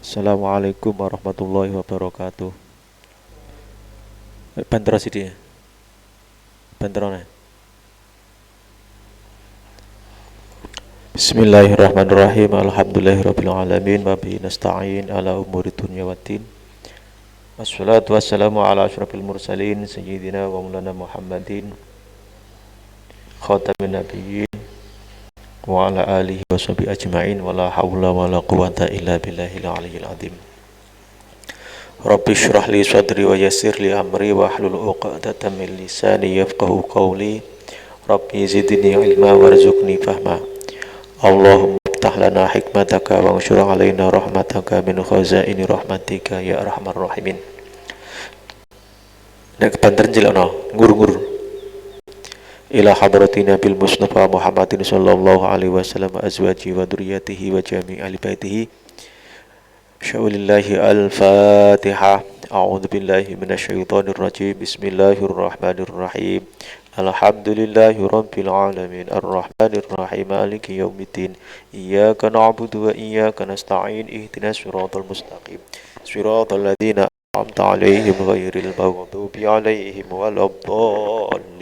Assalamualaikum warahmatullahi wabarakatuh. Banter sih dia. Banterone. Bismillahirrahmanirrahim. Alhamdulillahirabbil alamin wa bihi nasta'in ala umuri dunya waddin. Wassalatu wassalamu ala asyrafil mursalin sayyidina wa maulana Muhammadin khatamin nabiyyin wa ala alihi wa sahbihi ajmain wa la haula wa la quwata illa billahil aliyyil azim. Rabbi shrah li sadri wa yassir li amri wa hlul 'uqdatam min lisani yafqahu qawli. Rabbi zidni ilma warzuqni fahma. Allahumma iftah lana hikmataka wa anshur alaina rahmataka min khazaini rahmatika ya arhamar rahimin. Nek banter jelekno ngur-ngur. Ila hadrati Nabil Mustafa Muhammadin sallallahu alaihi wasallam azwaji wa dzurriyyatihi wa jami' ahli baitihi. Syaulillahi al-Fatihah. A'udzu billahi minasyaitonir rajim. Bismillahirrahmanirrahim. Alhamdulillahi rabbil alamin arrahmanir rahim maliki yaumiddin iyyaka na'budu wa iyyaka nasta'in ihdinas siratal mustaqim siratal ladzina an'amta 'alaihim ghairil maghdubi 'alaihim waladdallin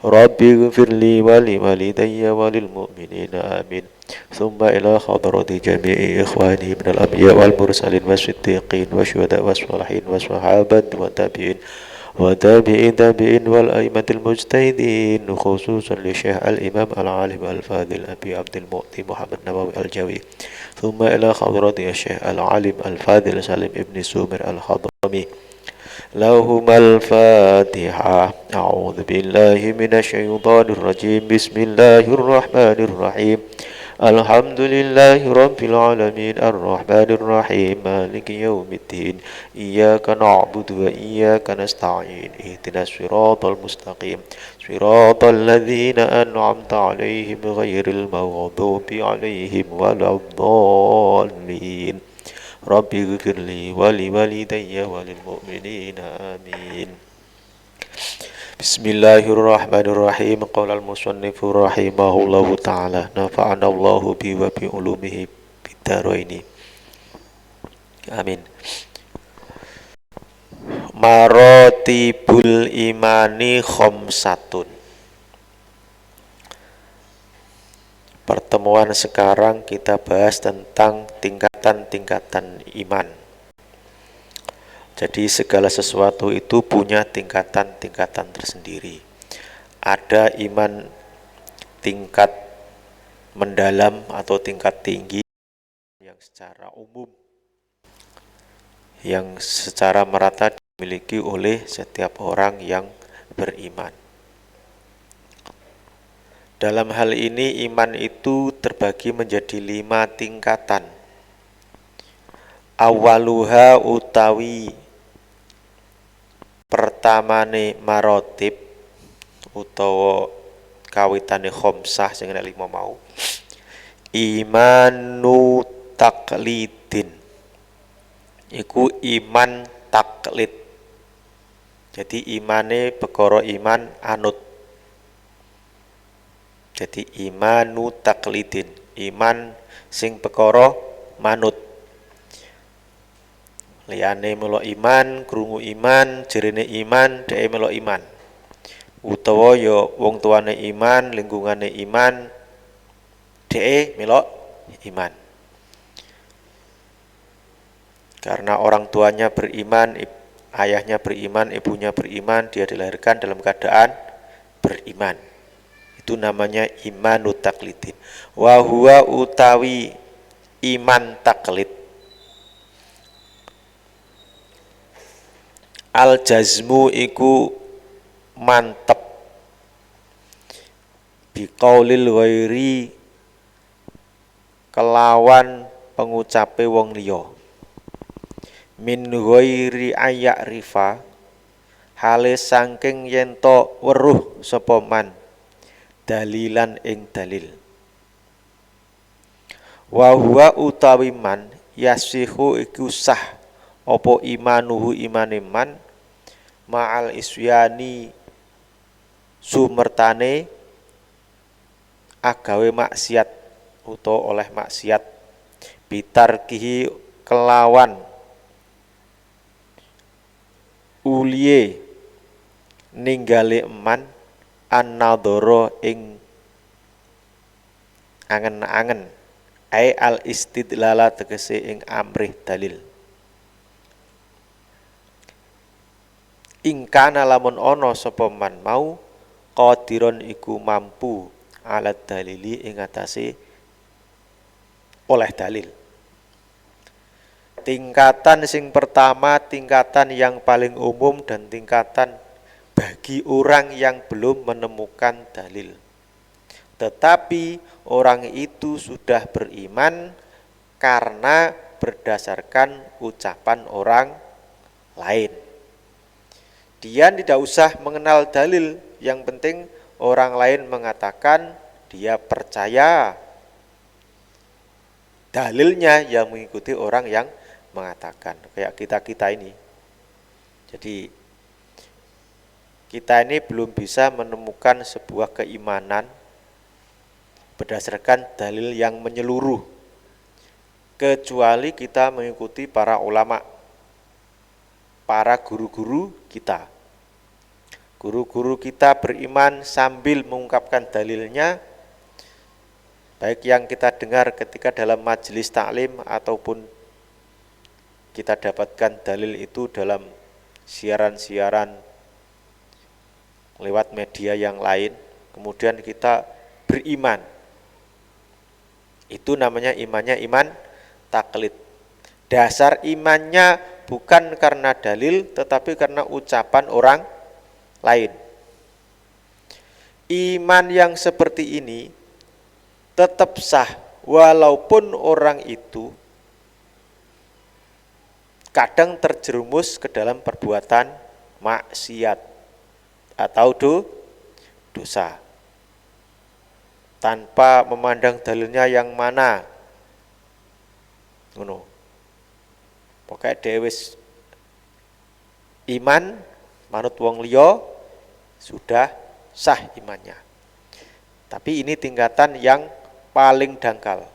Rabbi ighfirli wa li walidayya wa lil mu'minina amin thumma ila hadrati jami'i ikhwani minal anbiya wal mursalin wasiddiqin wasyuhada wassalihin wassahabat wa tabi'in وتابعين تابعين والأئمة المجتهدين خصوصا لشيخ الإمام العالم الفاضل أبي عبد المؤتي محمد نبوي الجوي ثم إلى حضرة الشيخ العالم الفاضل سالم ابن سومر الخضرمي لهما الفاتحة أعوذ بالله من الشيطان الرجيم بسم الله الرحمن الرحيم الحمد لله رب العالمين الرحمن الرحيم مالك يوم الدين إياك نعبد وإياك نستعين اهدنا الصراط المستقيم صراط الذين أنعمت عليهم غير المغضوب عليهم ولا الضالين رب اغفر لي ولوالدي وللمؤمنين آمين Bismillahirrahmanirrahim. Qala al-musannifu rahimahullahu ta'ala nafa'ana Allahu bi wa bi ulumihi bidaraini. Amin. Maratibul imani khamsatun. Pertemuan sekarang kita bahas tentang tingkatan-tingkatan iman. Jadi segala sesuatu itu punya tingkatan-tingkatan tersendiri. Ada iman tingkat mendalam atau tingkat tinggi yang secara umum, yang secara merata dimiliki oleh setiap orang yang beriman. Dalam hal ini iman itu terbagi menjadi 5 tingkatan. Awaluha utawi pertamane marotib utawa kawitane khamsah sing enek 5 mau imanu taklidin iku iman taklid. Jadi imane perkara iman anut. Jadi imanu taklidin iman sing perkara manut. Liyane melo iman, krungu iman, jerene iman, dhek melo iman. Utawa ya wong tuane iman, lingkungane iman, dhek melo iman. Karena orang tuanya beriman, ayahnya beriman, ibunya beriman, dia dilahirkan dalam keadaan beriman. Itu namanya imanut taklidin. Wa huwa utawi iman taklid al jazmu iku mantep biqaulil ghairi kelawan pengucape wong liya min ghairi ayak rifa hale saking yen to weruh sapa man dalilan ing dalil wa huwa utawi man yasihu iku sah apa imanuhu imane man ma'al isyani sumertane agawe maksiat utawa oleh maksiat bitarkihi kelawan uliye ningali eman an-nadhara ing angen-angen ai al istidlala tegese ing amrih dalil ingkana lamun ana sapa man mau qadiron iku mampu alat dalili ing atase oleh dalil. Tingkatan sing pertama tingkatan yang paling umum dan tingkatan bagi orang yang belum menemukan dalil. Tetapi orang itu sudah beriman karena berdasarkan ucapan orang lain. Dia tidak usah mengenal dalil, yang penting orang lain mengatakan dia percaya dalilnya yang mengikuti orang yang mengatakan. Kayak kita ini. Jadi kita ini belum bisa menemukan sebuah keimanan berdasarkan dalil yang menyeluruh, kecuali kita mengikuti para ulama, para guru-guru kita. Guru-guru kita beriman sambil mengungkapkan dalilnya, baik yang kita dengar ketika dalam majelis taklim ataupun kita dapatkan dalil itu dalam siaran-siaran lewat media yang lain, kemudian kita beriman. Itu namanya imannya iman taklid. Dasar imannya bukan karena dalil, tetapi karena ucapan orang lain. Iman yang seperti ini tetap sah walaupun orang itu kadang terjerumus ke dalam perbuatan maksiat atau dosa tanpa memandang dalilnya yang mana. Ngono. Pokoke dhewe iman manut wong liya sudah sah imannya. Tapi ini tingkatan yang paling dangkal.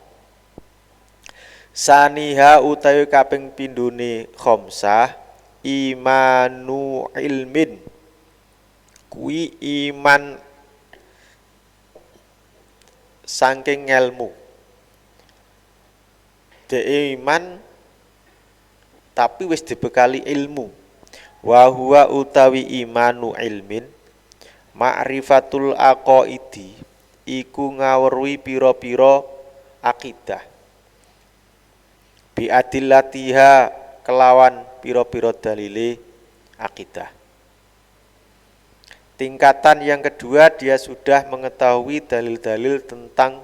Saniha utawi kaping pindhone khamsah imanu ilmin. Kuwi iman saking ilmu. Iman tapi wis dibekali ilmu. Wa huwa utawi imanu ilmin ma'rifatul aqaidi iku ngawruhi pira-pira akidah bi adillatiha kelawan pira-pira dalile akidah. Tingkatan yang kedua dia sudah mengetahui dalil-dalil tentang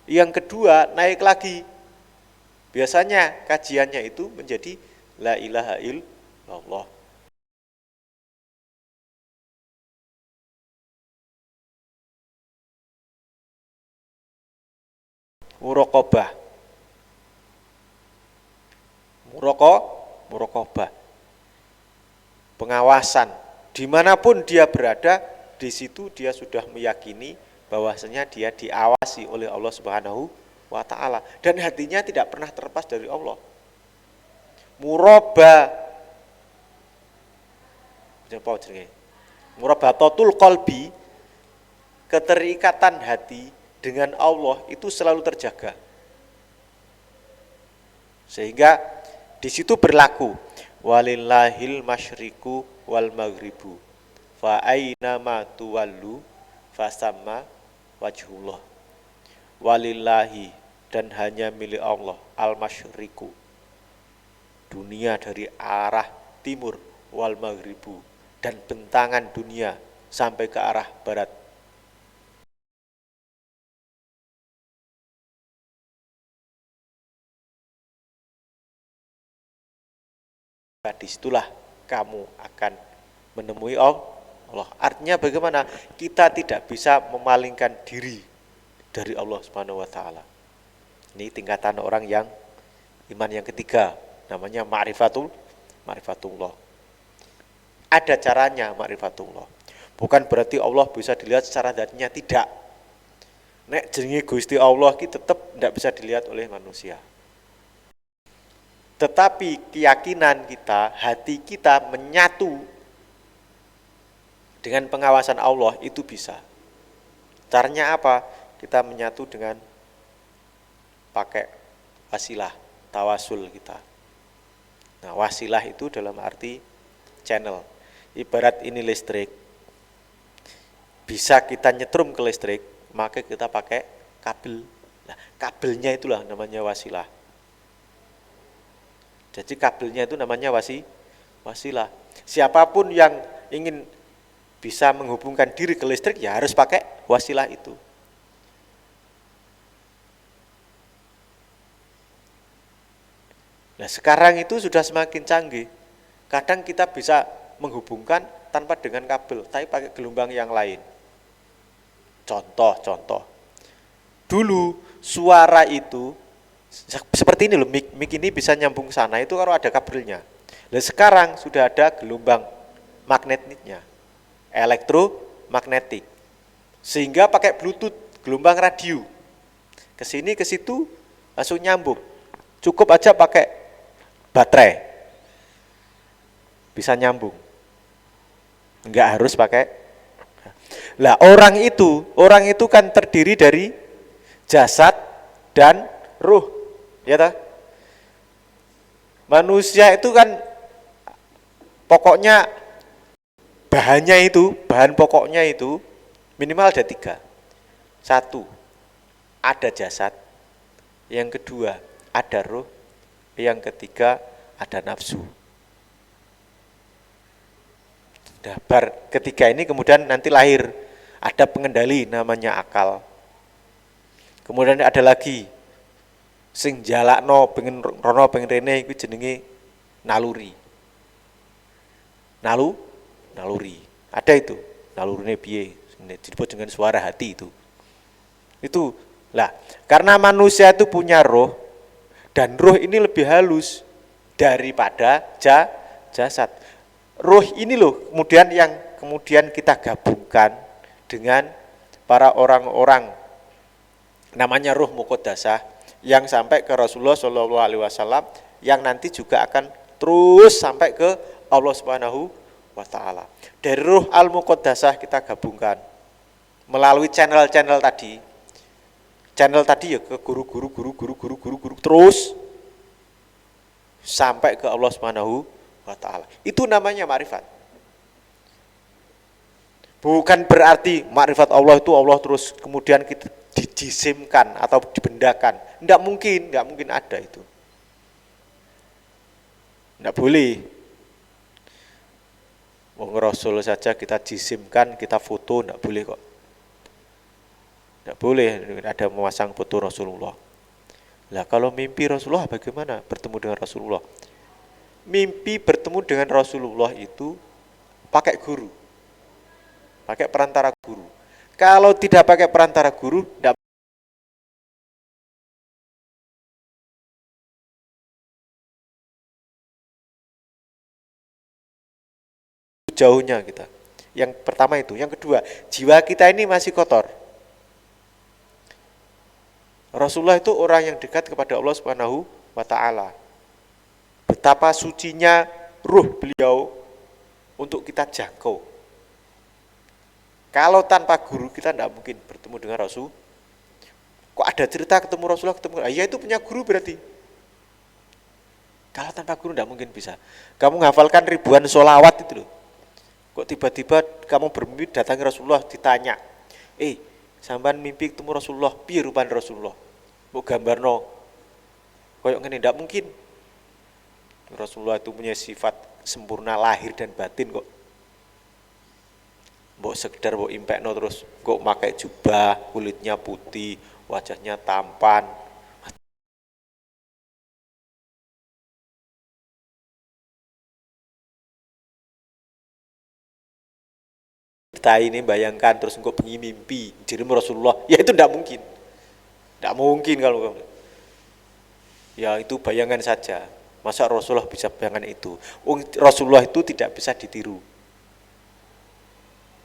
Yang kedua, naik lagi. Biasanya kajiannya itu menjadi la ilaha illallah. Muraqabah. Muraqabah. Pengawasan. Dimanapun dia berada, di situ dia sudah meyakini bahwasanya dia diawasi oleh Allah Subhanahu wa ta'ala. Dan hatinya tidak pernah terlepas dari Allah. Murabatatul qalbi, keterikatan hati dengan Allah itu selalu terjaga. Sehingga di situ berlaku walillahil masyriqu wal maghribu fa aina ma tuwallu fasamma wajhullah. Walillahi, dan hanya milik Allah, al masyriqu, dunia dari arah timur, wal maghribu, dan bentangan dunia sampai ke arah barat. Disitulah kamu akan menemui Allah. Artinya bagaimana? Kita tidak bisa memalingkan diri dari Allah Subhanahu wa ta'ala. Ini tingkatan orang yang iman yang ketiga, namanya ma'rifatullah. Ada caranya ma'rifatullah. Bukan berarti Allah bisa dilihat secara zatnya, tidak. Nek jenenge Gusti Allah ki tetap tidak bisa dilihat oleh manusia. Tetapi keyakinan kita, hati kita menyatu dengan pengawasan Allah itu bisa. Caranya apa? Kita menyatu dengan pakai wasilah, tawasul kita. Nah, wasilah itu dalam arti channel. Ibarat ini listrik, bisa kita nyetrum ke listrik, maka kita pakai kabel. Nah, kabelnya itulah namanya wasilah. Jadi kabelnya itu namanya wasilah. Siapapun yang ingin bisa menghubungkan diri ke listrik, ya harus pakai wasilah itu. Nah, sekarang itu sudah semakin canggih. Kadang kita bisa menghubungkan tanpa dengan kabel, tapi pakai gelombang yang lain. Contoh. Dulu suara itu seperti ini loh, mic ini bisa nyambung sana itu kalau ada kabelnya. Nah, sekarang sudah ada gelombang magnetiknya, elektromagnetik, sehingga pakai bluetooth, gelombang radio, ke sini ke situ langsung nyambung. Cukup aja pakai baterai, bisa nyambung, enggak harus pakai. Lah orang itu kan terdiri dari jasad dan ruh. Ya toh? Manusia itu kan pokoknya bahan pokoknya itu minimal ada 3. 1, ada jasad. Yang kedua, ada ruh. Yang ketiga, ada nafsu. Nah, ketiga ini kemudian nanti lahir, ada pengendali namanya akal. Kemudian ada lagi sing jalakno pengen rono pengen rene iku jenenge naluri. Naluri. Ada itu. Nalurine piye? Disebut dengan suara hati itu. Itu lah, karena manusia itu punya roh, dan roh ini lebih halus daripada jasad. Roh ini loh kemudian kita gabungkan dengan para orang-orang namanya roh muqaddasah yang sampai ke Rasulullah SAW, yang nanti juga akan terus sampai ke Allah Subhanahu wa ta'ala. Dari ruh al-muqaddasah kita gabungkan melalui channel-channel tadi. Channel tadi ya ke guru terus sampai ke Allah Subhanahu wa ta'ala. Itu namanya ma'rifat. Bukan berarti ma'rifat Allah itu Allah terus kemudian kita dijisimkan atau dibendakan. Tidak mungkin ada itu. Tidak boleh. Wong Rasul saja kita jisimkan, kita foto, tidak boleh kok. Tidak boleh ada memasang foto Rasulullah. Lah kalau mimpi Rasulullah bagaimana bertemu dengan Rasulullah? Mimpi bertemu dengan Rasulullah itu pakai guru, pakai perantara guru. Kalau tidak pakai perantara guru, tidak jauhnya kita. Yang pertama itu, yang kedua, jiwa kita ini masih kotor. Rasulullah itu orang yang dekat kepada Allah Subhanahu wa taala. Betapa sucinya ruh beliau untuk kita jangkau. Kalau tanpa guru kita tidak mungkin bertemu dengan Rasul. Kok ada cerita ketemu Rasulullah, ya itu punya guru berarti. Kalau tanpa guru tidak mungkin bisa. Kamu menghafalkan ribuan sholawat itu loh. Kok tiba-tiba kamu bermimpi datangi Rasulullah, ditanya, sampean mimpi ketemu Rasulullah, piye rupane Rasulullah? Mbok gambarno. Kayak ngene ndak mungkin. Rasulullah itu punya sifat sempurna lahir dan batin kok. Mbok sekedar mbok impekno terus kok pakai jubah, kulitnya putih, wajahnya tampan. Kita ini bayangkan terus engkau bengi mimpi dirimu Rasulullah, ya itu tidak mungkin. Tidak mungkin kalau ya itu bayangan saja. Masa Rasulullah bisa bayangan itu? Rasulullah itu tidak bisa ditiru.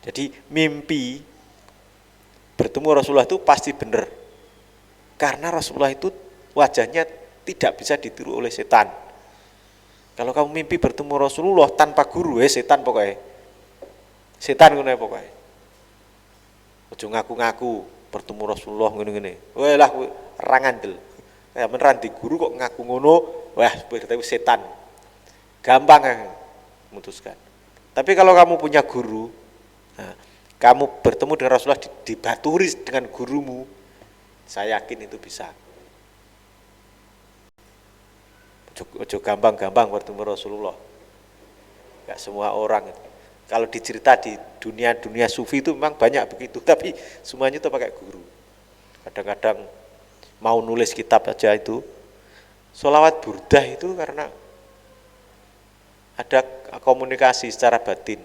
Jadi mimpi bertemu Rasulullah itu pasti benar. Karena Rasulullah itu wajahnya tidak bisa ditiru oleh setan. Kalau kamu mimpi bertemu Rasulullah tanpa guru, setan pokoknya. Setan ngono pokoknya. Ojo ngaku-ngaku bertemu Rasulullah ngene-ngene. Wah lah ra ngandel. Ya beneran di guru kok ngaku ngono, wah berarti setan. Gampang memutuskan. Tapi kalau kamu punya guru, nah, kamu bertemu dengan Rasulullah dibaturi dengan gurumu, saya yakin itu bisa. Ojo gampang-gampang bertemu Rasulullah. Gak semua orang itu. Kalau dicerita di dunia sufi itu memang banyak begitu, tapi semuanya itu pakai guru. Kadang-kadang mau nulis kitab aja itu, sholawat burdah itu karena ada komunikasi secara batin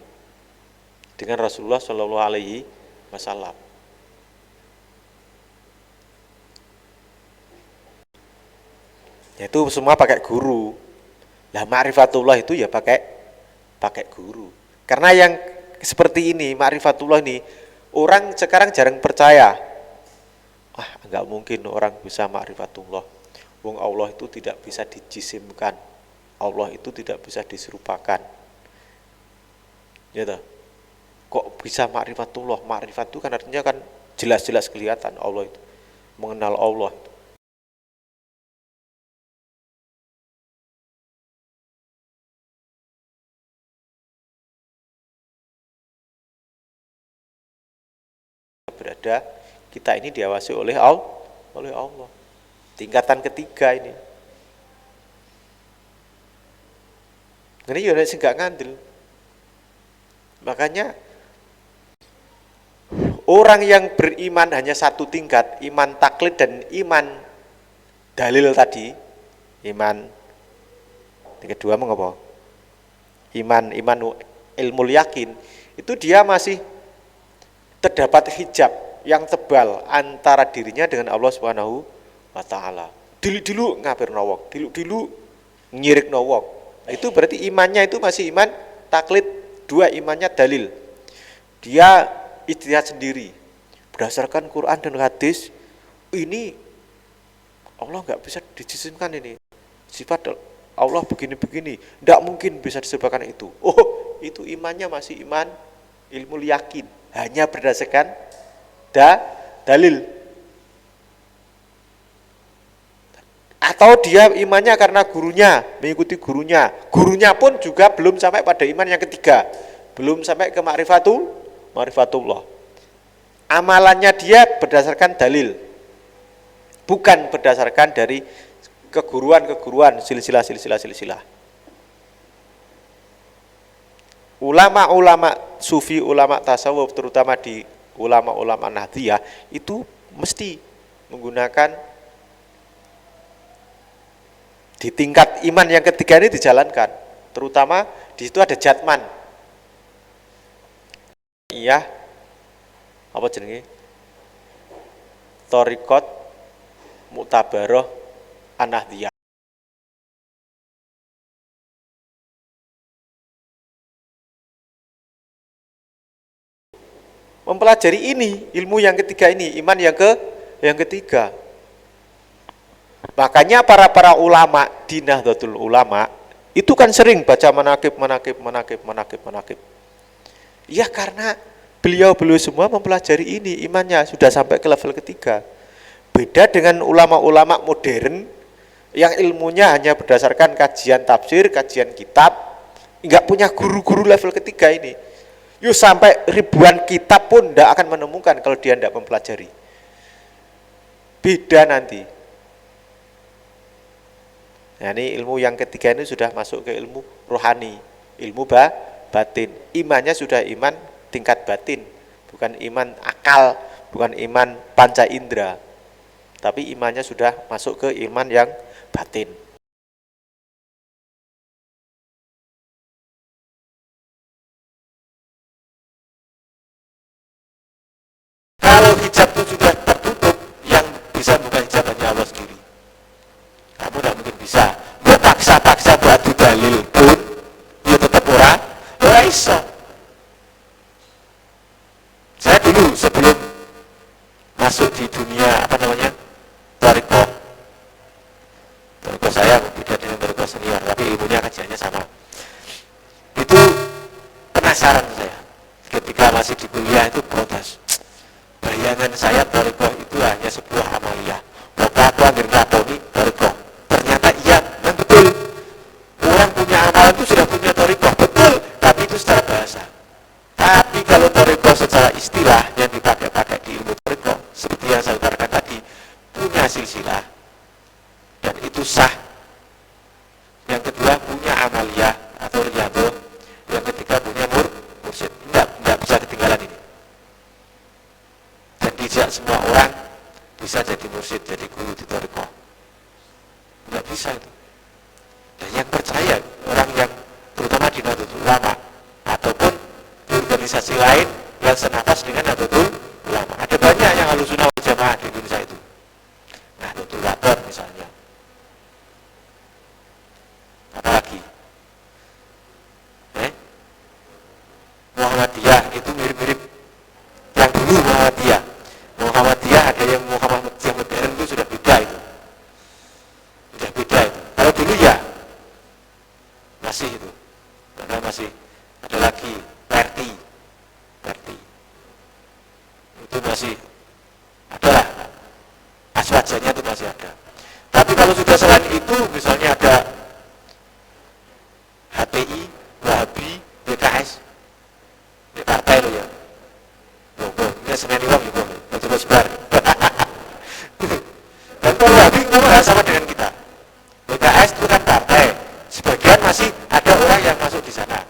dengan Rasulullah Shallallahu Alaihi Wasallam. Itu semua pakai guru. Lah ma'rifatullah itu ya pakai guru. Karena yang seperti ini, ma'rifatullah ini, orang sekarang jarang percaya. Enggak mungkin orang bisa ma'rifatullah. Wong Allah itu tidak bisa dijisimkan. Allah itu tidak bisa diserupakan. Ya toh? Kok bisa ma'rifatullah? Ma'rifat itu kan artinya kan jelas-jelas kelihatan Allah itu. Mengenal Allah itu. Berada kita ini diawasi oleh Allah. Tingkatan ketiga ini. Ini ya sing gak ngandel. Makanya orang yang beriman hanya satu tingkat, iman taklid dan iman dalil tadi, iman yang kedua mengapa? Iman ilmu yakin, itu dia masih terdapat hijab yang tebal antara dirinya dengan Allah Subhanahu wa taala. Dulu ngapirno wong, dulu nyirikno wong. Itu berarti imannya itu masih iman taklid, dua imannya dalil. Dia ijtihad sendiri berdasarkan Quran dan hadis. Ini Allah nggak bisa dijisimkan, ini sifat Allah begini-begini, tidak mungkin bisa disebabkan itu. Itu imannya masih iman ilmu yakin, hanya berdasarkan dalil. Atau dia imannya karena gurunya, mengikuti gurunya. Gurunya pun juga belum sampai pada iman yang ketiga, belum sampai ke ma'rifatullah. Amalannya dia berdasarkan dalil, bukan berdasarkan dari keguruan, silsilah. Ulama-ulama sufi, ulama tasawuf, terutama di ulama-ulama Nahdiyah itu mesti menggunakan di tingkat iman yang ketiga ini dijalankan, terutama di situ ada jatman. Iya, apa jenenge? Thariqat Mu'tabarah An-Nahdiyah. Mempelajari ini, ilmu yang ketiga ini, iman yang ketiga. Makanya para ulama di Nahdlatul Ulama itu kan sering baca manaqib. Ya karena beliau semua mempelajari ini, imannya sudah sampai ke level ketiga. Beda dengan ulama-ulama modern yang ilmunya hanya berdasarkan kajian tafsir, kajian kitab, nggak punya guru-guru level ketiga ini. Yuk sampai ribuan kitab pun tidak akan menemukan kalau dia tidak mempelajari. Beda nanti. Nah ini ilmu yang ketiga ini sudah masuk ke ilmu rohani, ilmu batin. Imannya sudah iman tingkat batin, bukan iman akal, bukan iman panca indera. Tapi imannya sudah masuk ke iman yang batin. Kalau hijab itu sudah tertutup, yang bisa buka hijab hanya Allah sendiri. Kamu tidak mungkin bisa. Mau paksa-paksa buat dalil pun, ya tetap ora iso. Saya dulu sebelum masuk di dunia thariqah saya beda dengan thariqah senior, tapi ilmunya kajiannya sama. Itu penasaran saya ketika masih di kuliah itu protes. Bayangan saya thariqah itu hanya sebuah amaliyah. Maka aku ambil ngelakoni thariqah. Ternyata iya, yang betul. Orang punya amalan itu sudah punya thariqah, betul. Tapi itu secara bahasa. Tapi kalau thariqah secara istilah yang dipakai di ilmu thariqah, seperti yang saya utarakan tadi, punya silsilah dan itu sah. Yang kedua punya amaliyah atau riyadhah. Yang ketiga punya mursyid. Tidak bisa ketinggalan ini. Dan tidak semua orang bisa jadi mursyid, jadi guru di thariqah. Tidak bisa itu. Dan yang percaya orang yang terutama di Nahdlatul Ulama ataupun di organisasi lain yang senafas dengan Nahdlatul Ulama. Ada banyak yang Ahlussunnah wal Jamaah di Indonesia itu. Nahdlatul Wathon misalnya. Apalagi Muhammadiyah itu mirip-mirip yang dulu Muhammadiyah ada yang Muhammadiyah modern itu sudah beda itu. Kalau dulu ya masih itu, karena masih ada lagi Perti itu masih ada lah, aswajanya itu masih ada. Tapi kalau sudah selain itu misalnya ada HTI, Wahabi, PKS, ini partai lo ya. Ini seneni wong itu, coba sebar. Dan kalau Wahabi ngomong sama dengan kita. PKS itu kan partai, sebagian masih ada orang yang masuk di sana.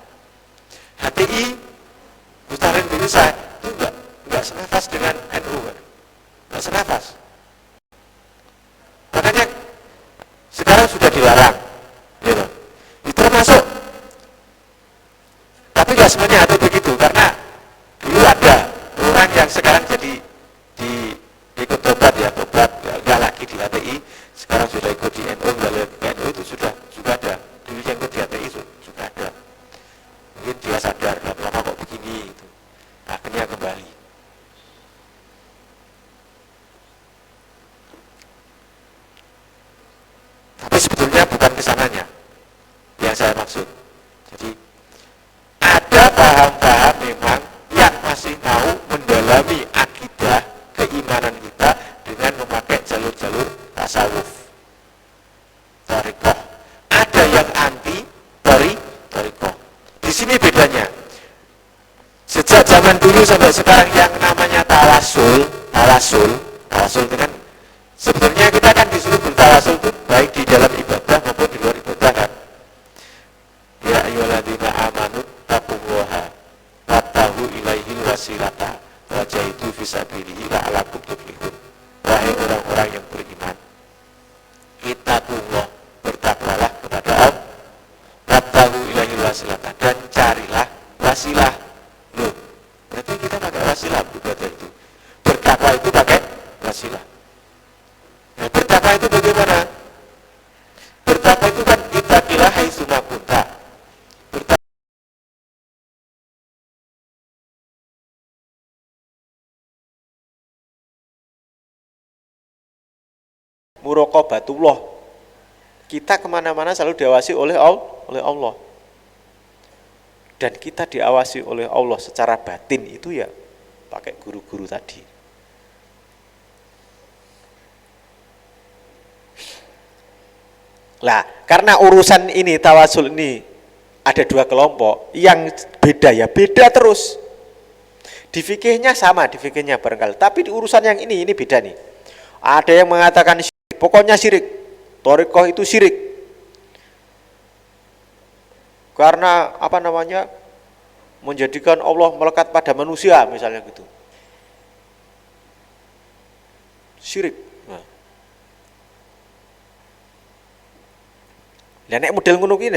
HTI, Ustadz Indonesia itu enggak senafas dengan NU kan? Enggak senafas. Makanya sekarang sudah dilarang, gitu. Itu termasuk. Tapi nggak semuanya ada begitu, karena dulu ada orang yang sekarang jadi ikut tobat nggak lagi di HTI, sekarang sudah ikut di NU, NU itu sudah ada. Dulu yang ikut di HTI sudah ada. Mungkin dia sadar, lama kok begini, itu. Akhirnya kembali. Tapi sebetulnya bukan kesananya yang saya maksud. Jadi ada paham-paham memang yang masih mau mendalami akidah keimanan kita dengan memakai jalur-jalur tasawuf, thariqah. Ada yang anti thariqah. Di sini bedanya. Sejak zaman dulu sampai sekarang yang namanya tawasul itu kan sebetulnya kita kan disuruh bertawasul itu baik di dalam ibadah maupun di luar ibadah kan. Ya ayyuhalladzina amanu taqullaha wattahu ilaihil wasilata wajahidu fisabilihi la'alakum tuflihun. orang yang beriman. Ittaqullah, bertakwalah kepada Allah. Wabtaghu ilaihil wasilata, dan carilah wasilah. Loh, berarti kita pakai wasilah berarti itu. Bertakwa itu pakai wasilah. Nah, bertakwa itu bagaimana? Bertakwa itu kan ittaqillah haitsu ma kunta. Muraqabatullah, kita kemana-mana selalu diawasi oleh Allah, dan kita diawasi oleh Allah secara batin itu ya pakai guru-guru tadi. Lah, karena urusan ini tawasul ini ada dua kelompok yang beda ya, beda terus. Di fikihnya sama, di fikihnya barangkali, tapi di urusan yang ini beda nih. Ada yang mengatakan syirik, pokoknya syirik, thariqah itu syirik. Karena apa namanya? Menjadikan Allah melekat pada manusia misalnya gitu. Syirik. Nah, nek model ngono ki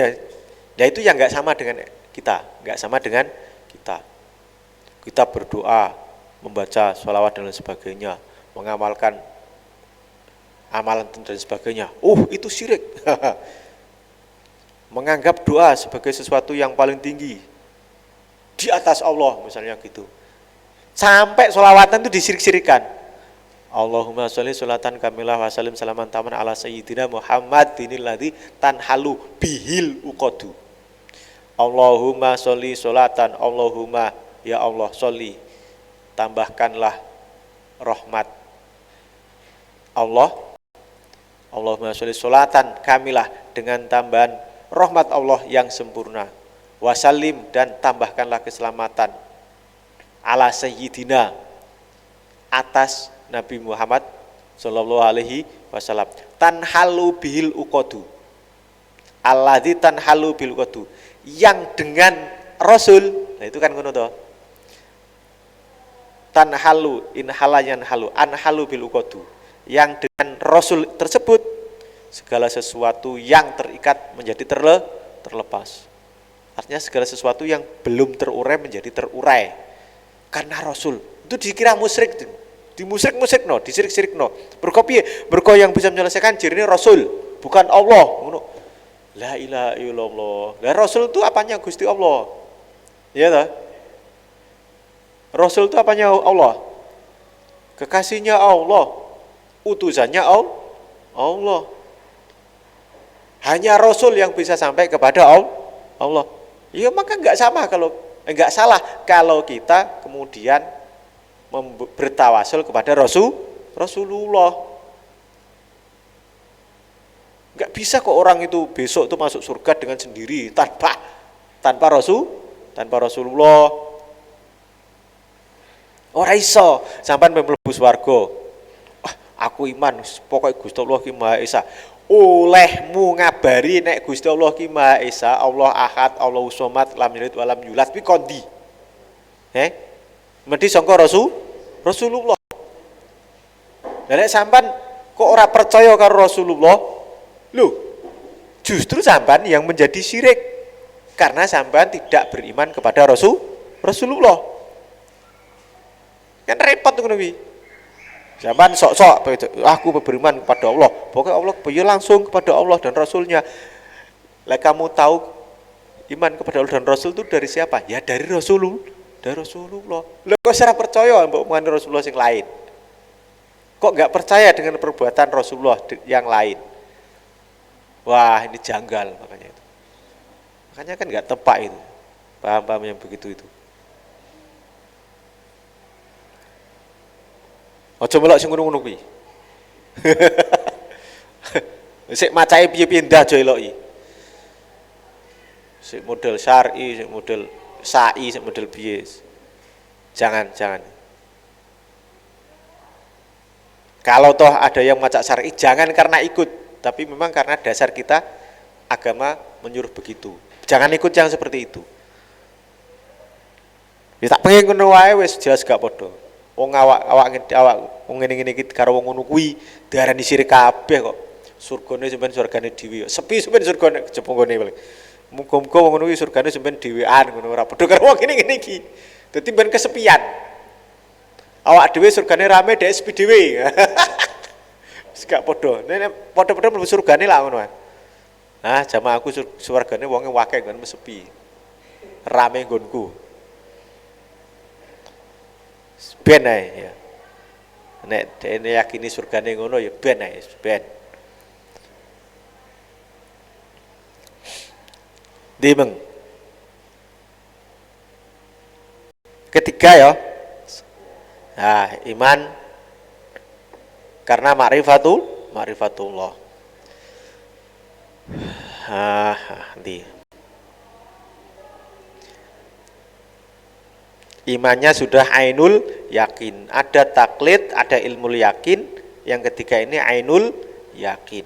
ya itu yang enggak sama dengan kita, enggak sama dengan kita. Kita berdoa, membaca sholawat dan lain sebagainya, mengamalkan amalan dan sebagainya. Itu syirik. Menganggap doa sebagai sesuatu yang paling tinggi di atas Allah misalnya gitu. Sampai sholawatan itu disirik-sirikan. Allahumma sholli sholatan kamilah wa salim salaman taman ala sayyidina Muhammadinil ladzi tanhalu bihil uqadu. Allahumma sholli sholatan, Allahumma ya Allah sholli, tambahkanlah rahmat Allah. Allahumma sholli sholatan kamilah, dengan tambahan rahmat Allah yang sempurna. Wasalim, dan tambahkanlah keselamatan ala sayyidina, atas Nabi Muhammad sallallahu alaihi wasallam. Tanhalu bihil uqadu, alladzi tanhalu bil uqadu, yang dengan Rasul. Nah itu kan ngono to. Tanhalu inhalayan halu, anhalu bil uqadu, yang dengan Rasul tersebut segala sesuatu yang terikat menjadi terlepas. Artinya segala sesuatu yang belum terurai menjadi terurai karena Rasul. Itu dikira musyrik, di musyrik no, disirik-sirik no. Berko yang bisa menyelesaikan jirine Rasul, bukan Allah. La ilaha illallah. Lah Rasul itu apanya Gusti Allah? Iya toh? Rasul itu apanya Allah? Kekasihnya Allah, utusannya Allah. Hanya Rasul yang bisa sampai kepada Allah. Ya maka enggak salah kalau kita kemudian bertawasul kepada Rasulullah. Enggak bisa kok orang itu besok itu masuk surga dengan sendiri tanpa Rasulullah. Ora iso sampean mlebu swarga. Aku iman pokoknya Gusti Allah ki Maha Esa. Olehmu ngabari nek Gusti Allah ki Maha Esa, Allah Ahad, Allahu Somad, lam yalid wa lam yulad pi kondi. Mesti sangka Rasulullah. Lah nek sampean kok ora percaya karo Rasulullah, lho, justru sampean yang menjadi syirik karena sampean tidak beriman kepada Rasulullah. Kan repot ngono kuwi. Sampean sok-sok aku beriman kepada Allah. Pokoknya Allah ya langsung kepada Allah dan Rasulnya. Lah kamu tahu iman kepada Allah dan Rasul itu dari siapa? Ya dari Rasulullah. Lah kok ora percaya mbok omongane Rasulullah sing lain? Kok enggak percaya dengan perbuatan Rasulullah yang lain? Wah, ini janggal makanya itu. Makanya kan enggak tepat itu. Paham-paham yang begitu itu. Aja melok sing ngono-ngono kuwi. Sik macahe piye-piye ndah aja eloki. Sik model syar'i, sik model sa'i, sik model piye. Jangan. Kalau toh ada yang maca syar'i, jangan karena ikut, tapi memang karena dasar kita agama menyuruh begitu. Jangan ikut yang seperti itu. Ya tak pengen ngono wae wis jelas gak padha. Wong awak wong ngene-ngene iki karo wong ngono kuwi diarani sirik kabeh kok. Surgane sampean surgane dhewe. Sepi sampean surgane jepongone paling. Muga-muga wong ngono kuwi surgane sampean dhewean ngono ora padha karo wong ngene-ngene iki. Dadi ben kesepian. Awak dhewe surgane rame dhek sepi dhewe. Wis gak padha. Nek padha-padha mlebu surgane lah ngono. Nah, jamaah aku surgane wonge akeh nggon sepi. Rame nggonku. Ben ae ya. Nek dene yakini surgane ngono ya ben ae, ben. Dimeng. Ketiga ya. Nah, iman karena ma'rifatullah. Nanti. Imannya sudah ainul yakin. Ada taklid, ada ilmu yakin. Yang ketiga ini ainul yakin.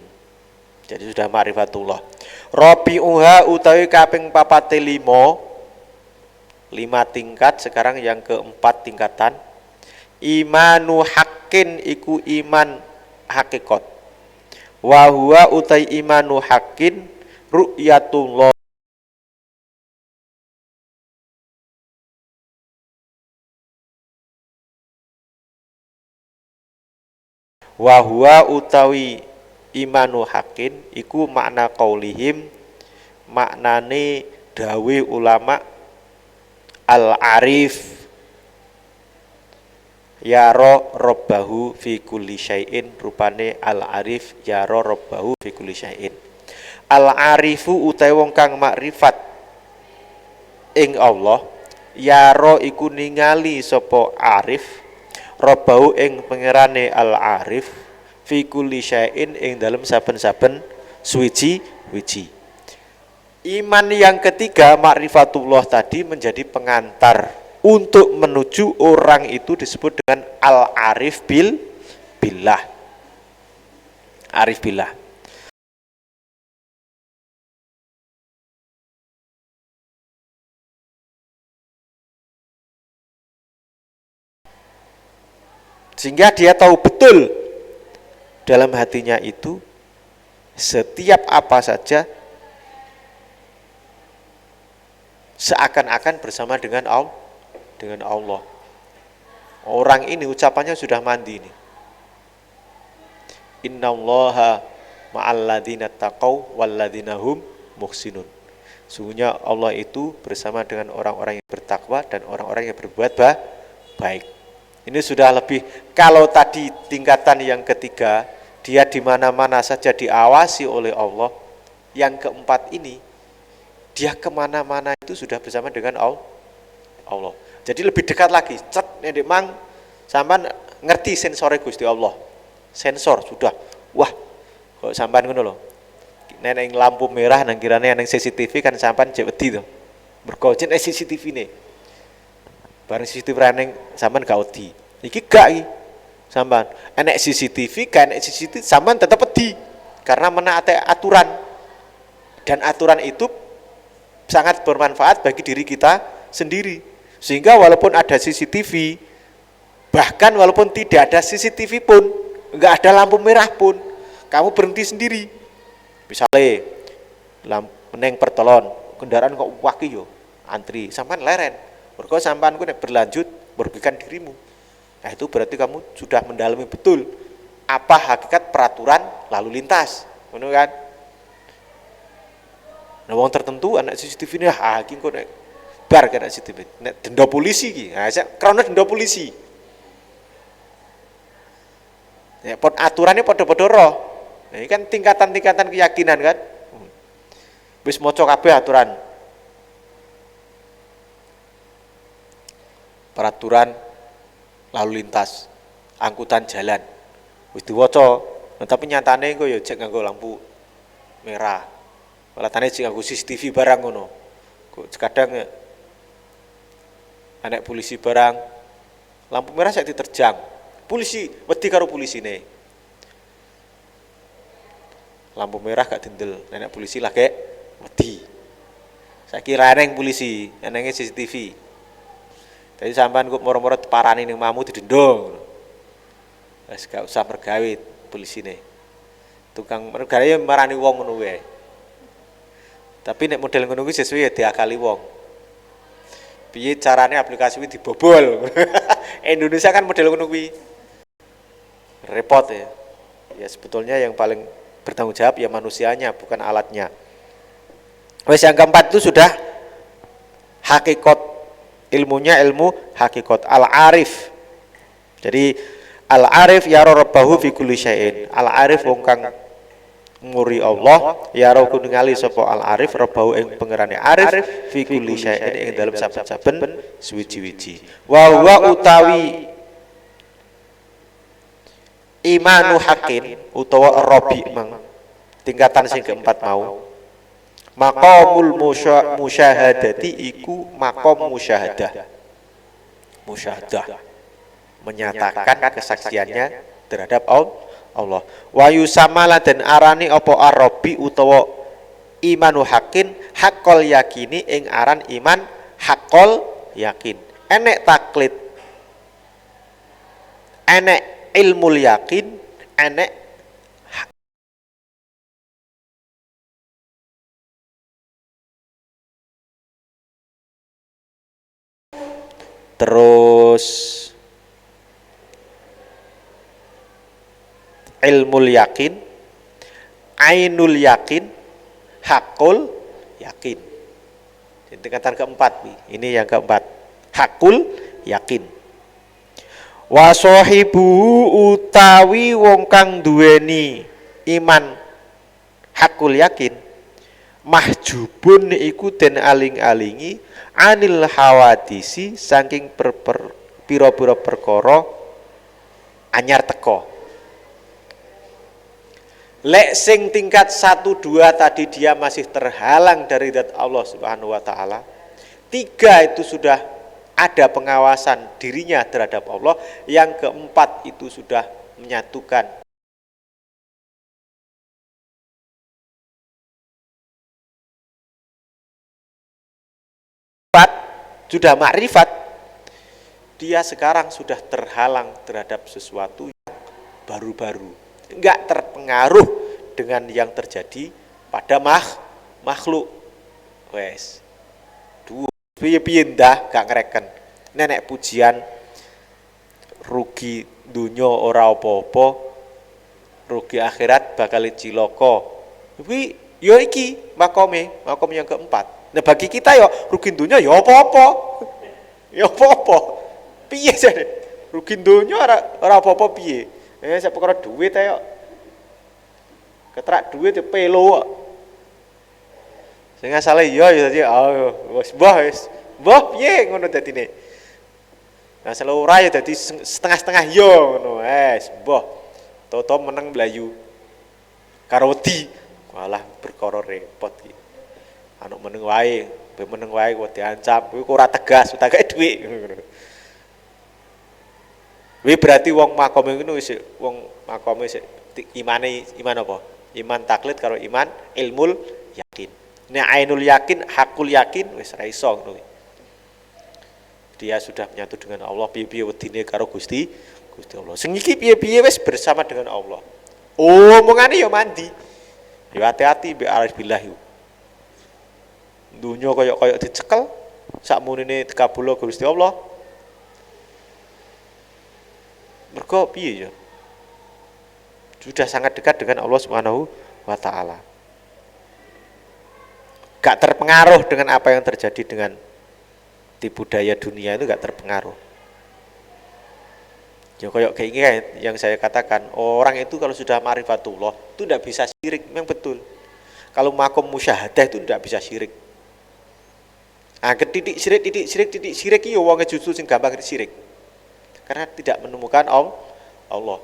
Jadi sudah ma'rifatullah. Rabi'uha utawi kaping 45 tingkat, sekarang yang keempat tingkatan. Imanu haqqin iku iman hakikat. Wa huwa utai imanu haqqin ru'yatullah. Wa huwa utawi imanu haqqin iku makna qaulihim, maknane dawe ulama al-arif yaro robbahu fi kulli syai'in, rupane al-arif yaro robbahu fi kulli syai'in. Al-arifu utawi wong kang makrifat ing Allah, yaro iku ningali sapa arif robbahu ing pangerane al-arif fi kulli syai'in ing dalem saben-saben suwiji-wiji. Iman yang ketiga ma'rifatullah tadi menjadi pengantar untuk menuju orang itu disebut dengan al-arif billah. Arif billah. Sehingga dia tahu betul dalam hatinya itu setiap apa saja seakan-akan bersama dengan Allah. Orang ini ucapannya sudah mandi nih. Innallaha ma'alladzina taqaw walladzina hum muhsinun. Sungguhnya Allah itu bersama dengan orang-orang yang bertakwa dan orang-orang yang berbuat baik. Ini sudah lebih. Kalau tadi tingkatan yang ketiga, dia di mana-mana saja diawasi oleh Allah. Yang keempat ini, dia kemana-mana itu sudah bersama dengan Allah. Jadi lebih dekat lagi. Nek mang sampean ngerti sensore Gusti Allah. Sensor sudah. Wah, kok sampean ngono lho. Nek lampu merah nang kirane nang CCTV kan sampean cek wedi to. Mergo jen CCTV ne. Bareng CCTV raneng sampean gak wedi. Iki gak iki. Sampean enek CCTV kan enek CCTV sampean tetep wedi karena menaati aturan. Dan aturan itu sangat bermanfaat bagi diri kita sendiri. Sehingga walaupun ada CCTV, bahkan walaupun tidak ada CCTV pun, enggak ada lampu merah pun, kamu berhenti sendiri. Misalnya lampu neng pertolon, kendaraan kok waki yo antri, sampean leren. Mergo sampean ku nek berlanjut merugikan dirimu. Nah, itu berarti kamu sudah mendalami betul apa hakikat peraturan lalu lintas. Ngono kan? Nah, wong tertentu anak CCTV ini iki kok nek bar kena CCTV. Nek denda polisi iki. Nah, krana denda polisi. Ya, aturannya padha-padha roh. Nah, ini kan tingkatan-tingkatan keyakinan kan. Wis maca kabeh aturan. Peraturan lalu lintas, angkutan jalan. Wis diwaca, nah, tapi nyatane kok ya jek nganggo lampu merah. Walatane jek nganggo CCTV barang ngono. Kok kadang ya, anak polisi barang lampu merah sak diterjang. Polisi wedi karo polisine. Lampu merah gak dindel, anak polisi lagi wedi. Saiki raneng polisi, enenge CCTV. Jadi sampean kok moro-moro parani ning mamu didendong. Wis gak usah mergawe polisine. Tukang mergawe marani wong ngono wae. Tapi nek model ngono kuwi sesuai ya diakali wong. Piye carane aplikasi kuwi dibobol. Indonesia kan model ngono kuwi. Repot ya. Ya sebetulnya yang paling bertanggung jawab ya manusianya, bukan alatnya. Wes yang keempat itu sudah hakikat, ilmunya ilmu hakikat, al-arif. Jadi al-arif yara rabbahu fi kulli syai'in. Al-arif wong kang nguri Allah yara ningali sapa al-arif rabbahu ing pangerane arif fi kulli syai'in ing dalem saben-saben suwiji-wiji. Wa huwa utawi imanu hakin utawa rabi mang tingkatan sing keempat mau maqamul musyahadati iku maqam musyahadah menyatakan kesaksiannya terhadap Allah wa yusamala dan arani apa arabi utawa imanu hakin haqqal yakini ing aran iman haqqal yakin enek taklid enek ilmul yakin enek terus ilmul yakin ainul yakin hakul yakin. Tingkatan keempat ini yang keempat hakul yakin. Wa sahibu utawi wong kang duweni iman hakul yakin mahjubun iku den aling-alingi anil hawadisi saking pira-pira perkara anyar teko. Lek sing tingkat 1 2 tadi dia masih terhalang dari zat Allah Subhanahu wa taala. 3 itu sudah ada pengawasan dirinya terhadap Allah, yang keempat itu sudah menyatukan sudah makrifat, dia sekarang sudah terhalang terhadap sesuatu yang baru-baru, enggak terpengaruh dengan yang terjadi pada makhluk. Wes piye-piye ndah gak ngereken nenek pujian rugi dunya ora apa-apa, rugi akhirat bakal cilaka. Kuwi ya iki makom yang keempat. Nah bagi kita ya rugi dunya ya apa-apa. Ya apa-apa. Piye jane? Rugi dunya ora apa-apa piye? Sak perkara duit ayo. Ketrak duit ya pelo. Sing asale ya dadi wis mbah piye ngono dadine. Nah asale ora ya dadi setengah-setengah yo ngono. Mbah toto meneng mlayu karo wedi. Walah perkara repot iki. Anu meneng wae kok diancam, kowe ora tegas, tak gawe dhuwit ngono. Kuwi berarti wong makome ngono wis wong makome sik iman apa? Iman taklid karo iman ilmul yakin. Nek ainul yakin, hakul yakin wis ra iso ngono. Dia sudah menyatu dengan Allah, piye-piye wedine karo Gusti Allah. Sing iki piye-piye wis bersama dengan Allah. Omongane ya mandi. Ya hati-hati mbek arif billahi. Dunya koyok dicekel, sakmunine dikabula Gusti Allah. Mergo piye ya? Sudah sangat dekat dengan Allah Subhanahu wa taala. Gak terpengaruh dengan apa yang terjadi dengan tipu daya dunia, itu gak terpengaruh. Ya kayak ini yang saya katakan, orang itu kalau sudah ma'rifatullah itu tidak bisa syirik, memang betul. Kalau makom musyahadah itu tidak bisa syirik. Titik syirik itu wongnya justru sing gampang syirik. Karena tidak menemukan Allah.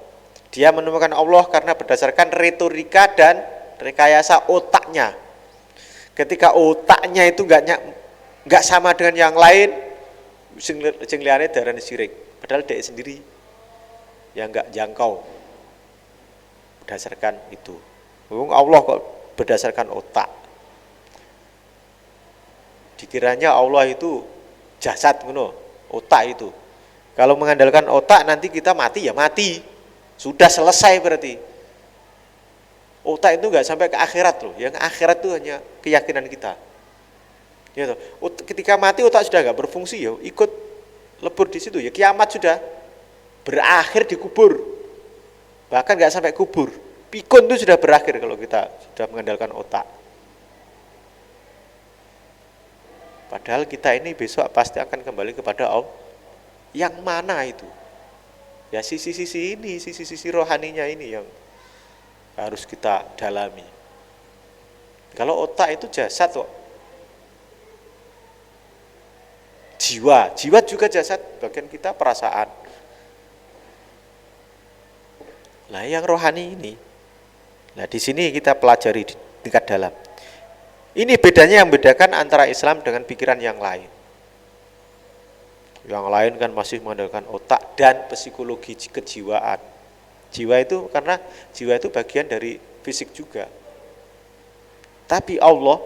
Dia menemukan Allah karena berdasarkan retorika dan rekayasa otaknya. Ketika otaknya itu enggak sama dengan yang lain, sing liyane darane syirik. Padahal dia sendiri yang enggak jangkau berdasarkan itu. Allah kok berdasarkan otak. Dikiranya Allah itu jasad ngono. otak itu. Kalau mengandalkan otak nanti kita mati ya mati, sudah selesai berarti. Otak itu nggak sampai ke akhirat loh, yang akhirat itu hanya keyakinan kita. Ya, ketika mati otak sudah nggak berfungsi ya ikut lebur di situ ya, kiamat sudah berakhir di kubur, bahkan nggak sampai kubur, pikun itu sudah berakhir kalau kita sudah mengandalkan otak. Padahal kita ini besok pasti akan kembali kepada Allah. Yang mana itu? Ya sisi-sisi ini, sisi-sisi rohaninya ini yang harus kita dalami. Kalau otak itu jasad kok. Jiwa juga jasad, bagian kita perasaan. Nah, yang rohani ini. Nah, di sini kita pelajari di tingkat dalam. Ini bedanya yang membedakan antara Islam dengan pikiran yang lain. Yang lain kan masih mengandalkan otak dan psikologi kejiwaan. Jiwa itu karena jiwa itu bagian dari fisik juga. Tapi Allah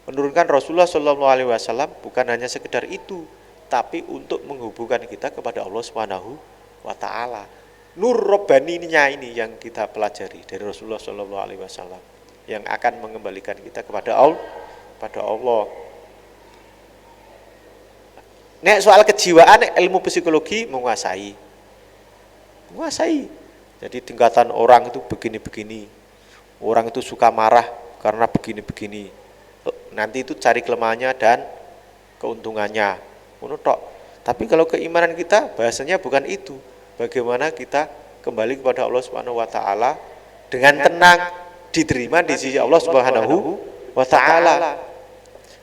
menurunkan Rasulullah SAW bukan hanya sekedar itu, tapi untuk menghubungkan kita kepada Allah Subhanahu wa Ta'ala. Nur Rabbaninya ini yang kita pelajari dari Rasulullah SAW. Yang akan mengembalikan kita kepada Allah. Nek soal kejiwaan, ilmu psikologi menguasai. Jadi tingkatan orang itu begini-begini. Orang itu suka marah karena begini-begini. Nanti itu cari kelemahannya dan keuntungannya. Tapi kalau keimanan kita bahasanya bukan itu. Bagaimana kita kembali kepada Allah Subhanahu wa Ta'ala dengan tenang, diterima di sisi Allah Subhanahu wa Ta'ala.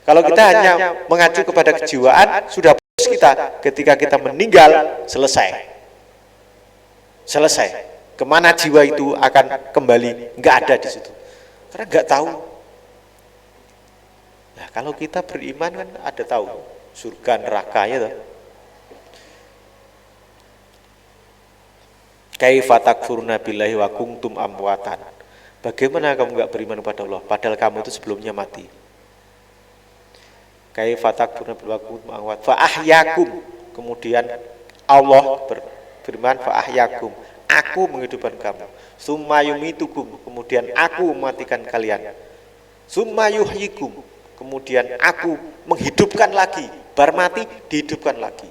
Kalau kita hanya mengacu kepada kejiwaan, sudah putus kita. Ketika kita meninggal, selesai. Kemana jiwa itu akan kembali? Nggak ada di situ. Karena nggak tahu. Nah, kalau kita beriman kan ada tahu surga nerakanya tuh. Kaifa takfuruna billahi wa kuntum amwatan. Bagaimana kamu enggak beriman kepada Allah padahal kamu itu sebelumnya mati? Kaifa takfuruna billahi wa kuntum amwatan fa ahyakum. Kemudian Allah berfirman fa ahyakum. Aku menghidupkan kamu. Summa yumitukum. Kemudian aku mematikan kalian. Summa yuhyikum. Kemudian aku menghidupkan lagi. Bar mati dihidupkan lagi.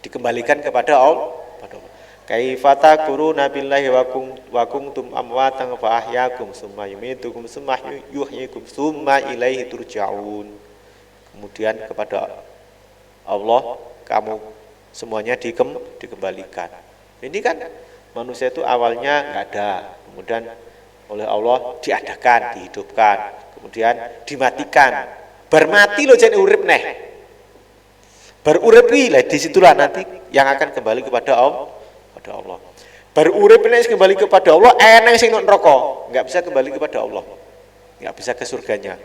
Dikembalikan kepada Allah. Kaifa takfuruna billahi wa kuntum amwatan fa ahyakum summa yumitukum summa yuhyikum summa ilaihi turja'un. Kemudian kepada Allah kamu semuanya dikembalikan. Ini kan manusia itu awalnya enggak ada, kemudian oleh Allah diadakan, dihidupkan, kemudian dimatikan. Bar mati lo jan urip neh. Bar urip lah disitulah nanti yang akan kembali kepada Allah. Baru urip ini kembali kepada Allah, eneng sing nang neraka, enggak bisa kembali kepada Allah. Enggak bisa ke surganya.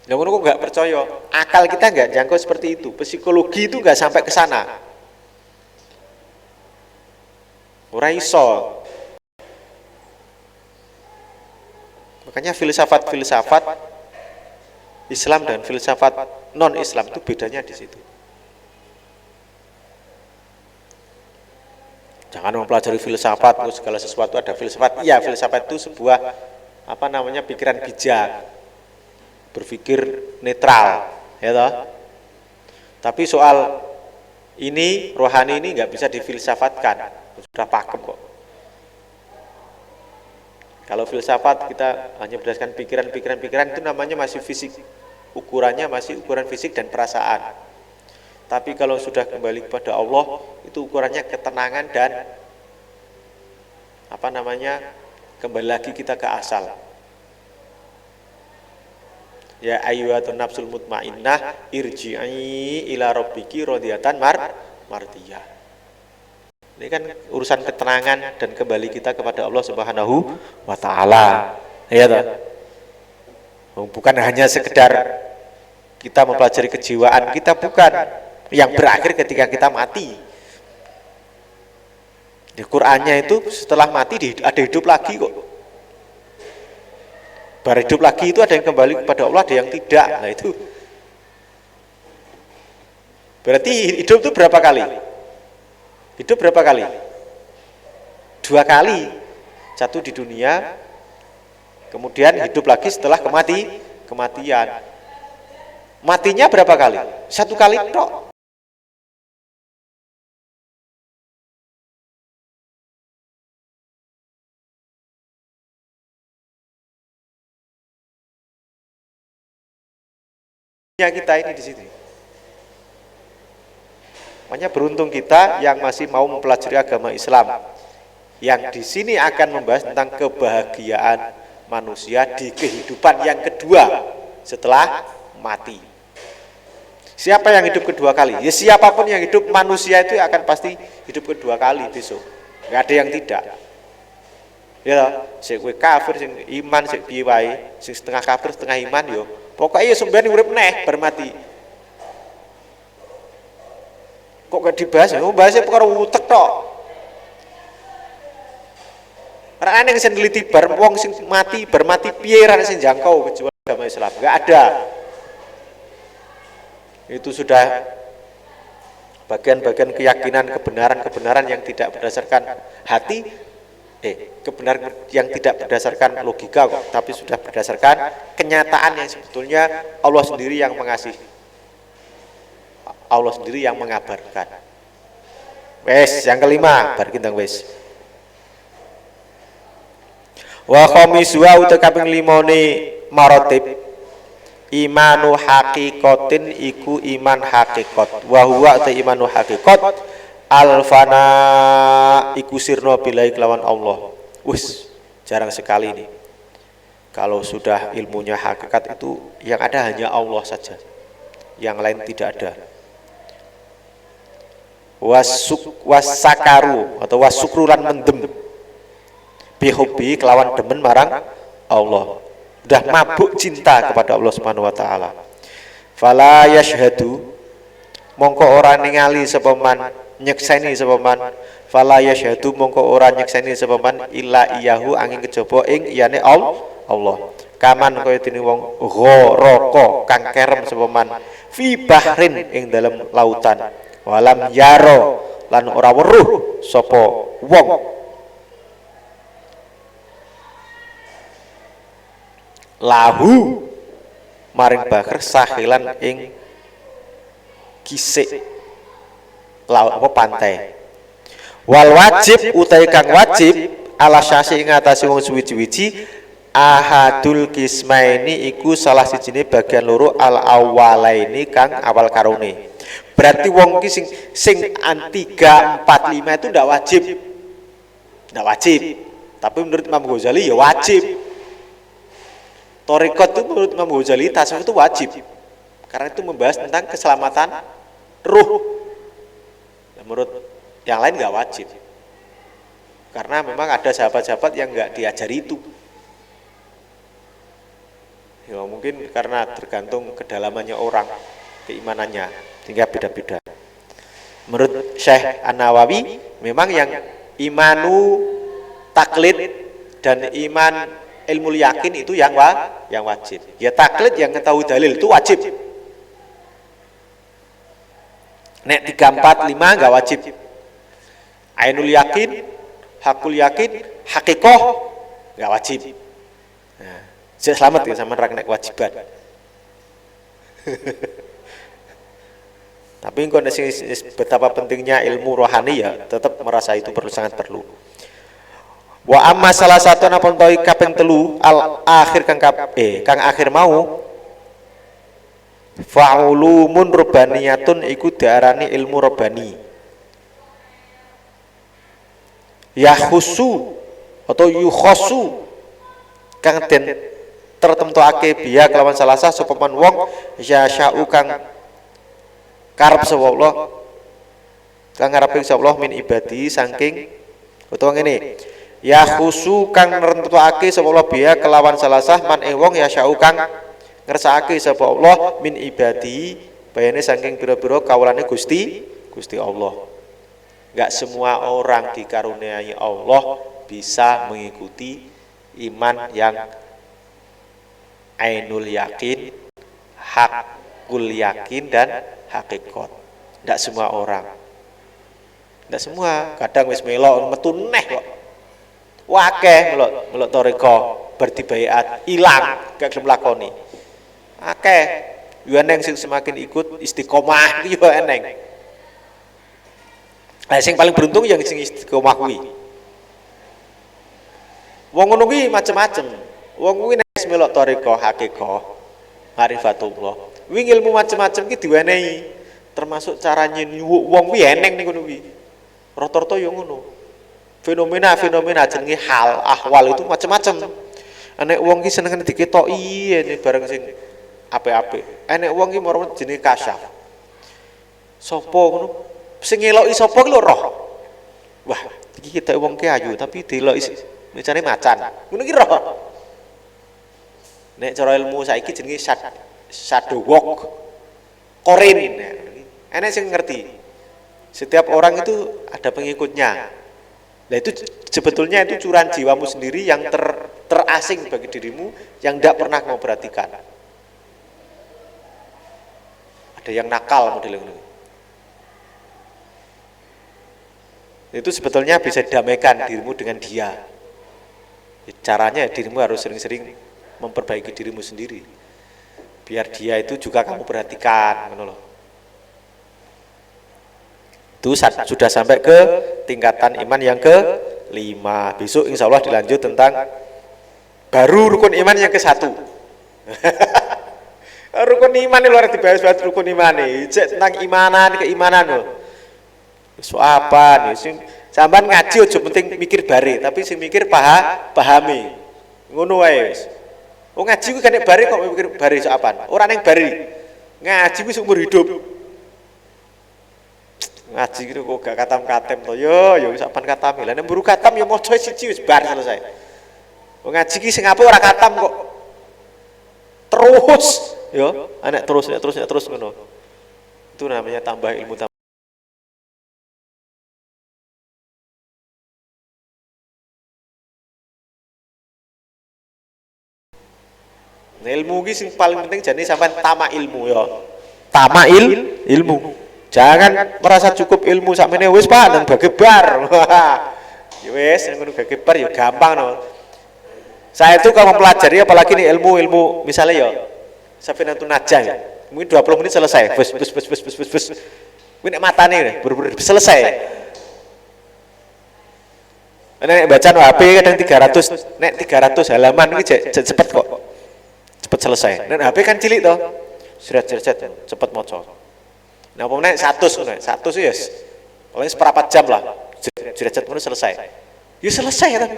Lah ngono kok enggak percaya. Akal kita enggak jangkau seperti itu. Psikologi itu enggak sampai ke sana. Ora iso. Makanya filsafat Islam dan filsafat non-Islam itu bedanya di situ. Jangan mempelajari filsafat, segala sesuatu ada filsafat. Iya, filsafat itu sebuah pikiran bijak, berpikir netral, ya toh. Tapi soal ini rohani ini nggak bisa difilsafatkan, sudah pakem kok. Kalau filsafat kita hanya berdasarkan pikiran itu namanya masih fisik, ukurannya masih ukuran fisik dan perasaan. Tapi kalau sudah kembali kepada Allah, itu ukurannya ketenangan dan kembali lagi kita ke asal. Ya ayyuhatun nafsul mutmainnah irji'i ila rabbiki radiyatan mardiyah. Ini kan urusan ketenangan dan kembali kita kepada Allah Subhanahu wa Ta'ala. Ya toh? Bukan hanya sekedar kita mempelajari kejiwaan kita, bukan. Yang berakhir ketika kita mati. Di Qur'annya itu setelah mati ada hidup lagi kok. Baru hidup lagi itu ada yang kembali kepada Allah, ada yang tidak. Nah itu Berarti hidup itu berapa kali? Hidup berapa kali? 2 kali. Satu di dunia, kemudian hidup lagi setelah kematian. Matinya berapa kali? 1 kali tok. Kita ini di sini. Makanya beruntung kita yang masih mau mempelajari agama Islam, yang di sini akan membahas tentang kebahagiaan manusia di kehidupan yang kedua setelah mati. Siapa yang hidup kedua kali? Ya siapapun yang hidup, manusia itu akan pasti hidup kedua kali besok. Nggak ada yang tidak. Ya, sing kafir, sing iman, sing piye wae, sing setengah kafir, setengah iman yo. Pokoknya sampeyan urip neh bermati. Kok gak dibahas? Bahasnya perkara utek tok. Ora ana sing neliti bar wong sing mati bermati piye ra sing jangkau kecuali agama Islam. Enggak ada. Itu sudah bagian-bagian keyakinan, kebenaran-kebenaran yang tidak berdasarkan hati, kebenaran yang tidak berdasarkan logika kok, tapi sudah berdasarkan kenyataan yang sebetulnya Allah sendiri yang mengasihi, Allah sendiri yang mengabarkan. Wes, yang kelima, bar kita wes. Wa khamiswa uta kaping 5 maratib imanu haqiqatin iku iman haqiqat. Wa huwa ta imanu haqiqat alfana iku sirna billahi kelawan Allah. Wis, jarang sekali ini. Kalau sudah ilmunya hakikat itu yang ada hanya Allah saja. Yang lain tidak ada. Wasakaru atau wasukrulan mendem bihubi kelawan demen marang Allah. Sudah mabuk cinta kepada Allah Subhanahu wa taala. Fala yashhadu mongko ora ningali sapa man nyekseni sapa man, fala yashhadu mongko ora nyekseni sapa man illa iyahu angin kejaba ing iyane Allah. Kaman kaya dene wong gharaka kang kerem sapa man fi bahrin ing dalam lautan. Walam yaro lan ora weruh sapa wong lahu maring bahar sahilan ing kisik laut apa pantai. Wal wajib utai kang wajib ala syasi ing atase wong suwi-wiji ahadul kismaini iku salah sijine bagian loro al awalaini kang awal karone. Berarti wong ki sing 3, 4, 5 itu ndak wajib. Ndak wajib. Tapi menurut Imam Ghazali ya wajib. Thariqat itu menurut Imam Ghazali tasawuf itu wajib. Karena itu membahas tentang keselamatan ruh. Nah, menurut yang lain nggak wajib. Karena memang ada sahabat-sahabat yang nggak diajari itu. Ya mungkin karena tergantung kedalamannya orang, keimanannya, sehingga beda-beda. Menurut Syekh An-Nawawi memang yang imanu taklid dan iman ilmu yakin itu yang wajib. Ya taklid yang tahu dalil itu wajib. Nek 3, 4, 5 enggak wajib. Ainul yakin, hakul yakin, hakikoh enggak wajib. Nah, saya selamat ya sama rak nek kewajiban. Tapi kondisi betapa pentingnya ilmu rohani ya tetap merasa itu sangat perlu. Wa amma salah satu napun toy kaping 3 al akhir kang akhir mau fa'ulumun rabbaniyatun iku diarani ilmu rabbani. Yahusu atau yukhosu kang den tertentuake biya kelawan salasa sapa man wong ya sya'u kang karep sapa Allah kang ngarepe sapa Allah min ibadi saking utawa ngene ya khusu kang nertentuake sapa Allah biya kelawan salasah man ing wong ya sya'u kang ngersakake sapa Allah min ibadi bayane saking pira-pira kawulane Gusti Allah. Enggak semua orang dikaruniai Allah bisa mengikuti iman yang ainul yakin, hakul yakin dan hakikat. Tidak semua orang. Tidak semua. Kadang wis melok metu neh kok. Wakeh melok toriko berdibaiat ilang gak gelem lakoni. Akeh. Yo eneng sing semakin ikut istiqomah yo eneng. Lah sing paling beruntung yang sing istiqomah kuwi. Wong ngono kuwi macem-macem. Wong kuwi nek melok toriko hakiko marifatullah. Kuwi ilmu macem-macem ki diwenehi. Termasuk caranya nyuwuk wong kuwi eneng ning ngono kuwi. Rata-rata yo ngono. Fenomena jenenge hal, ahwal itu macam-macam. Enek wong ki seneng diketoki ini bareng sing apik-apik. Enek wong ki moro jenenge kasyaf. Sopo ngono? Sing ngeloki sapa ki lho roh. Wah, iki ketok wong ki ayu tapi deloki mecane macan. Ngono ki roh. Nek cara ilmu saiki jenenge shadow walk. Korin. Enek sing ngerti. Setiap orang itu ada pengikutnya. Nah itu sebetulnya itu curahan jiwamu sendiri yang terasing bagi dirimu yang tidak pernah kamu perhatikan. Ada yang nakal model ini. Itu sebetulnya bisa damaikan dirimu dengan dia. Caranya dirimu harus sering-sering memperbaiki dirimu sendiri. Biar dia itu juga kamu perhatikan, gitu loh. Itu sudah sampai ke tingkatan iman yang ke-5. Besok insya Allah dilanjut tentang baru rukun iman yang ke-1. Rukun iman ini luar dibahas rukun iman nih. Tentang keimanan loh. So apa nih? Sampean ngaji aja penting mikir bare, tapi sing mikir pahami. Ngono wae wis. Wong ngaji ku kan nek bare kok mikir bare so apaan? Ora ning bare. Ngaji ku seumur hidup. Ngaji gitu kok gak katam-katem to yo wis apan katam. Lah nek mburu katam yo maca siji wis bar selesai. Wong ngaji ki sing apik ora katam kok. Terus yo, anak terus ngono. Itu namanya tambah ilmu tambah. Nah, ilmu ki sing paling penting jane sampean tamak ilmu yo. Tamak ilmu. Jangan merasa cukup ilmu sakmene wis Pak nang bagebar. Ya wis ngono bagebar ya gampang no. Saya itu kalau mempelajari apalagi nih ilmu misalnya ya Safinatun Najah ya. Mungkin 20 menit selesai. Bus. Kuwi nek matane buru-buru selesai. Nek bacaan HP kadang 300, nek 300 halaman iki cepet kok. Cepet selesai. Nek HP kan cilik to. Seret cepet maca. Nah, umpamanya 100 ngono, 100 ya paling seperempat jam lah. Jerat ngono selesai. Ya selesai tapi.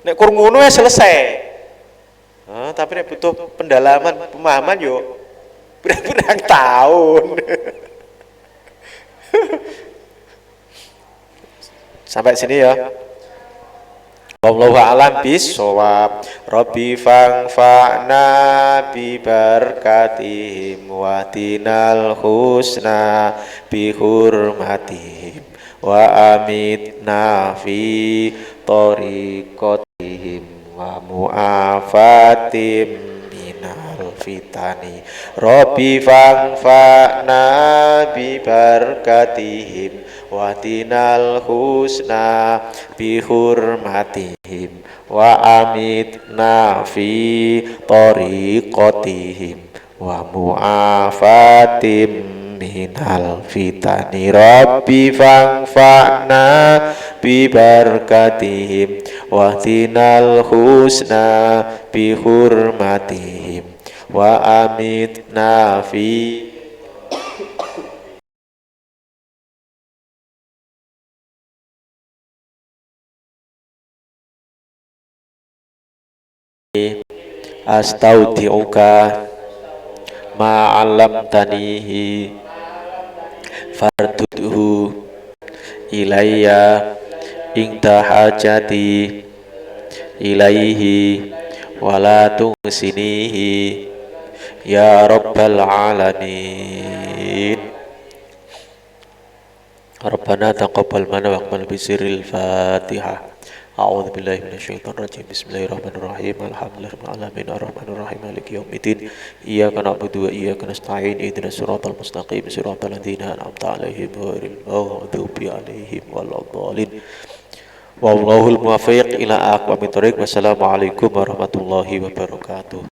Nek kur ngono ya selesai. Tapi nek butuh pendalaman, pemahaman yo berang-berang tahun. Sampai sini ya. Wallahu a'lam bishawab. Rabbi fa'na bi barakatihim wa tinal husna bi hurmatihim wa amitna fi tariqatihim wa mu'afatim minal fitani. Rabbi fa'na bi barakatihim wa tinal husna bi hurmatihim wa amitna fi tariqatihim wa mu'afatim minal fitani. Rabbi fa'na bi barakatihim wa tinal husna bi hurmatihim wa amitna fi astaudiuka ma'alamtanihi fardudhu ilayya intahajati ilaihi wala tungsinihi ya rabbal alamin. Rabbana taqabbal minna wa aqbal bisiril Fatihah. أعوذ بالله من الشيطان الرجيم بسم الله الرحمن الرحيم الحمد لله رب العالمين الرحمن الرحيم مالك يوم الدين إياك نعبد وإياك نستعين اهدنا الصراط المستقيم صراط الذين أنعمت عليهم غير المغضوب عليهم ولا الضالين والله الموفق إلى أقوم الطريق والسلام عليكم ورحمة الله وبركاته.